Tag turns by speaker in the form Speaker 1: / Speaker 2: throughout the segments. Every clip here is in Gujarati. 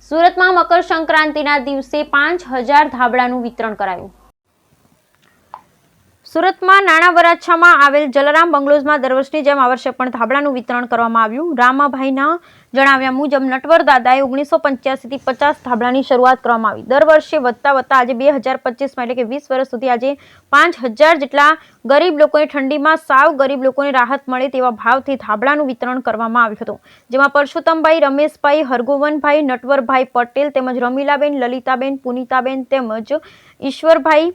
Speaker 1: સુરતમાં મકર સંક્રાંતિના દિવસે 5000 ધાબળાનું વિતરણ કરાયું। સુરતમાં નાણા વરાછામાં આવેલ જલારામ બંગલોઝમાં દર વર્ષની જેમ આ વર્ષે પણ ધાબળાનું વિતરણ કરવામાં આવ્યું। રામાભાઈના જણાવ્યા મુજબ નટવર દાદાએ 1985 થી 50 ધાબળાની શરૂઆત કરવામાં આવી। દર વર્ષે વધતા આજે 2025માં એટલે કે 20 વર્ષ સુધી આજે 5000 જેટલા ગરીબ લોકોને ઠંડીમાં સાવ ગરીબ લોકોને રાહત મળે તેવા ભાવથી ધાબળાનું વિતરણ કરવામાં આવ્યું હતું, જેમાં પરશુતમભાઈ, રમેશભાઈ, હરગોવનભાઈ, નટવરભાઈ પટેલ તેમજ રમીલાબેન, લલિતાબેન, પુનિતાબેન તેમજ ઈશ્વરભાઈ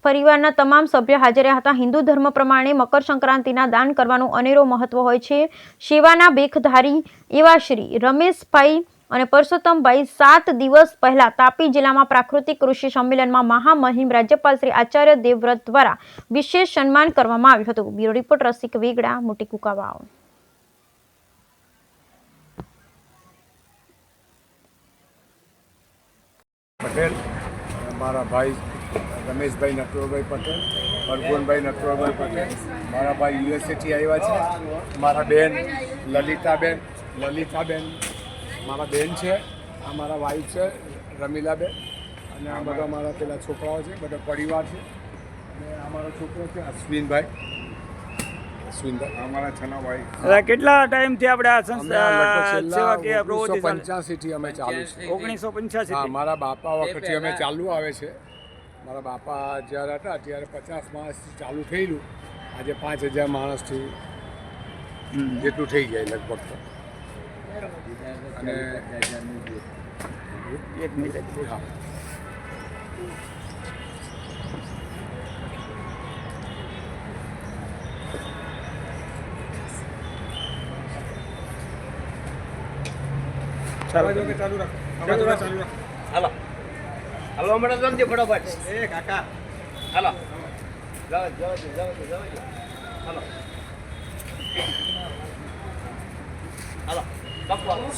Speaker 1: પરિવારના તમામ સભ્યો હાજર રહ્યા હતા। હિન્દુ ધર્મ પ્રમાણે મકર સંક્રાંતિના દાન કરવાનું અનેરો મહત્વ હોય છે। સેવાના ભેખધારી એવા શ્રી રમેશભાઈ અને પરસોત્તમભાઈ 7 દિવસ પહેલા તાપી જિલ્લામાં પ્રાકૃતિક કૃષિ સંમેલનમાં મહામહિમ રાજ્યપાલ શ્રી આચાર્ય દેવવ્રત દ્વારા વિશેષ સન્માન કરવામાં આવ્યું હતું। બ્યુરો રિપોર્ટ રસિક વેગડા, મોટી કુકાવાવ।
Speaker 2: પટેલ, મારા ભાઈ રમેશભાઈ નટવરભાઈ પટેલ, હરગોવનભાઈ નટવરભાઈ પટેલ, મારા ભાઈ યુએસએથી આવ્યા છે, મારા બેન લલિતાબેન મારા બેન છે, આ મારા વાઈફ છે રમીલાબેન, અને આ બધા મારા પેલા છોકરાઓ છે, બધા પરિવાર છે, અને આ મારો છોકરો છે અશ્વિનભાઈ, અમારા છનાભાઈ।
Speaker 3: કેટલા ટાઈમથી આપણે આ સંસ્થા સેવાકીય પ્રવૃત્તિ
Speaker 2: 1985 થી અમે ચાલુ છે।
Speaker 3: 1985
Speaker 2: હા, મારા બાપા વખતથી અમે ચાલુ આવે છે। મારા બાપા જ્યારે હતા ત્યારે 50 માણસથી ચાલુ થયેલું, આજે 5000 માણસથી જેટલું થઈ જાય લગભગ તો। અને
Speaker 3: એક મિનિટ,
Speaker 2: હા,
Speaker 3: ચાલો
Speaker 2: ચાલુ રાખ।
Speaker 4: હાલો હાલો હમણાં જલ્દી ફટાફટ। એ કાકા હાલો જાવ હાલો હાલો બાપુ હાલો।